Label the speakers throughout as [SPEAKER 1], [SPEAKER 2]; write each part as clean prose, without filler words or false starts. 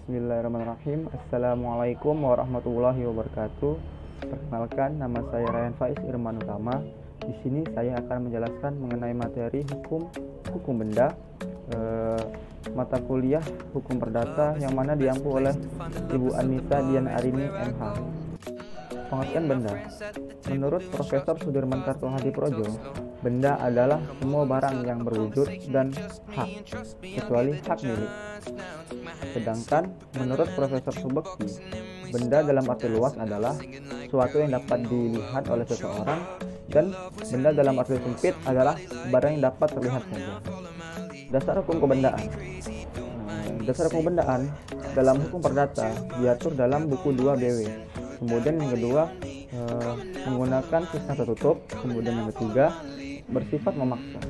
[SPEAKER 1] Bismillahirrahmanirrahim. Assalamualaikum warahmatullahi wabarakatuh. Perkenalkan, nama saya Ryan Faiz Irman Utama. Di sini saya akan menjelaskan mengenai materi hukum benda, mata kuliah hukum perdata yang mana diampu oleh Ibu Anissa Dian Arini MH. Pengertian benda. Menurut Profesor Sudirman Kartohadiprodjo, benda adalah semua barang yang berwujud dan hak, kecuali hak milik. Sedangkan menurut Profesor Subekti, benda dalam arti luas adalah sesuatu yang dapat dilihat oleh seseorang, dan benda dalam arti sempit adalah barang yang dapat terlihat saja. Dasar hukum kebendaan. Dasar hukum kebendaan dalam hukum perdata diatur dalam buku 2 BW. Kemudian yang kedua, menggunakan sistem tertutup. Kemudian yang ketiga, bersifat memaksa.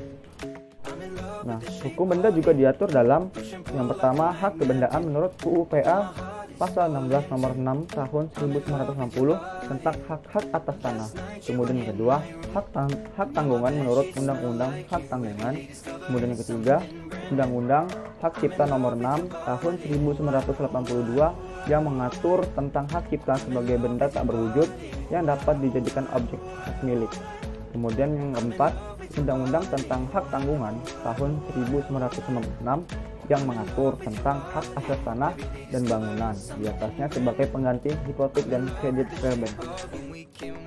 [SPEAKER 1] Nah, hukum benda juga diatur dalam yang pertama, hak kebendaan menurut UU PA pasal 16 nomor 6 tahun 1960 tentang hak-hak atas tanah. Kemudian yang kedua, hak tanggungan menurut Undang-Undang Hak Tanggungan. Kemudian yang ketiga, Undang-Undang Hak Cipta nomor 6 tahun 1982 yang mengatur tentang hak cipta sebagai benda tak berwujud yang dapat dijadikan objek hak milik. Kemudian yang keempat, Undang-Undang tentang Hak Tanggungan tahun 1996 yang mengatur tentang hak atas tanah dan bangunan, di atasnya sebagai pengganti hipotek dan kredit reban.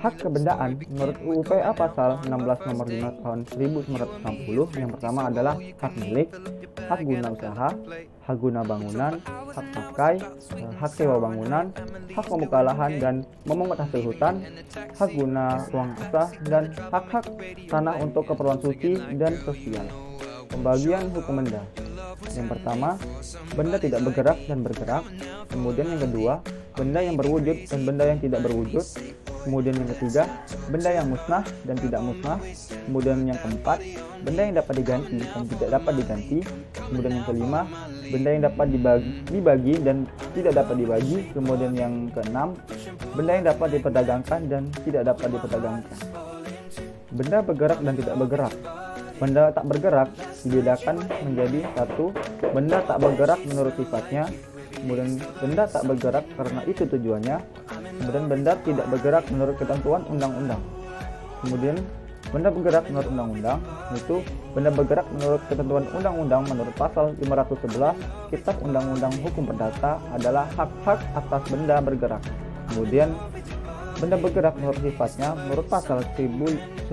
[SPEAKER 1] Hak kebendaan menurut UU PA pasal 16 nomor 5 tahun 1960 yang pertama adalah hak milik, hak guna usaha, hak guna bangunan, hak pakai, hak sewa bangunan, hak membuka lahan dan memungut hasil hutan, hak guna ruang usaha, dan hak-hak tanah untuk keperluan suci dan sosial. Pembagian hukum benda. Yang pertama, benda tidak bergerak dan bergerak. Kemudian yang kedua, benda yang berwujud dan benda yang tidak berwujud. Kemudian yang ketiga, benda yang musnah dan tidak musnah. Kemudian yang keempat, benda yang dapat diganti dan tidak dapat diganti. Kemudian yang kelima, benda yang dapat dibagi dan tidak dapat dibagi. Kemudian yang keenam, benda yang dapat diperdagangkan dan tidak dapat diperdagangkan. Benda bergerak dan tidak bergerak. Benda tak bergerak dibedakan menjadi satu, benda tak bergerak menurut sifatnya. Kemudian benda tak bergerak karena itu tujuannya. Kemudian benda tidak bergerak menurut ketentuan undang-undang. Kemudian benda bergerak menurut undang-undang, itu benda bergerak menurut ketentuan undang-undang menurut pasal 511 Kitab Undang-Undang Hukum Perdata adalah hak-hak atas benda bergerak. Kemudian benda bergerak menurut sifatnya menurut pasal 1509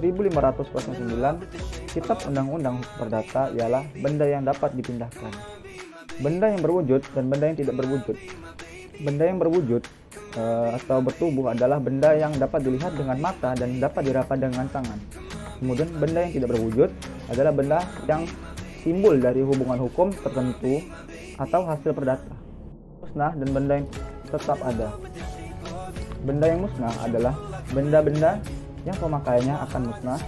[SPEAKER 1] Kitab Undang-Undang Hukum Perdata ialah benda yang dapat dipindahkan. Benda yang berwujud dan benda yang tidak berwujud. Benda yang berwujud atau bertubuh adalah benda yang dapat dilihat dengan mata dan dapat diraba dengan tangan. Kemudian benda yang tidak berwujud adalah benda yang timbul dari hubungan hukum tertentu atau hasil perdata. Musnah dan benda yang tetap ada. Benda yang musnah adalah benda-benda yang pemakaiannya akan musnah.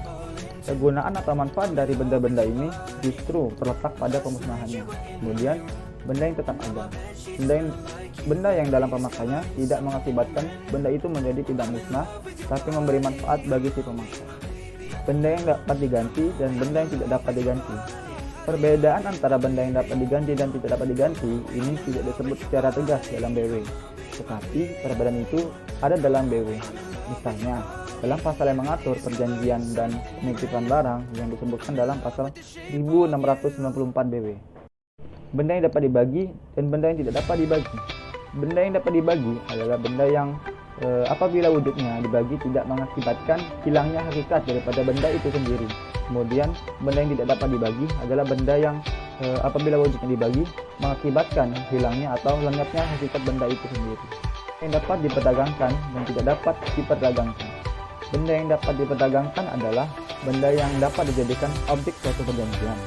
[SPEAKER 1] Kegunaan atau manfaat dari benda-benda ini justru terletak pada pemusnahannya. Kemudian benda yang tetap ada. Benda yang dalam pemakaiannya tidak mengakibatkan benda itu menjadi tidak musnah, tapi memberi manfaat bagi si pemakai. Benda yang dapat diganti dan benda yang tidak dapat diganti. Perbedaan antara benda yang dapat diganti dan tidak dapat diganti ini tidak disebut secara tegas dalam BW, tetapi perbedaan itu ada dalam BW. Misalnya, dalam pasal yang mengatur perjanjian dan penitipan barang yang disebutkan dalam pasal 1694 BW. Benda yang dapat dibagi dan benda yang tidak dapat dibagi. Benda yang dapat dibagi adalah benda yang apabila wujudnya dibagi tidak mengakibatkan hilangnya hakikat daripada benda itu sendiri. Kemudian benda yang tidak dapat dibagi adalah benda yang apabila wujudnya dibagi mengakibatkan hilangnya atau lenyapnya hakikat benda itu sendiri. Yang dapat diperdagangkan dan tidak dapat diperdagangkan. Benda yang dapat diperdagangkan adalah benda yang dapat dijadikan objek suatu perjanjian.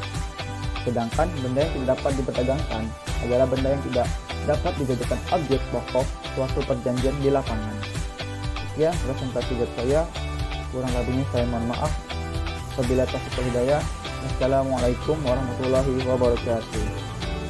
[SPEAKER 1] Sedangkan benda yang tidak dapat diperdagangkan adalah benda yang tidak dapat dijadikan objek pokok suatu perjanjian di lapangan. Sekian presentasi dari saya. Kurang lebihnya saya mohon maaf. Wabillahi taufiq wal hidayah. Wassalamualaikum warahmatullahi wabarakatuh.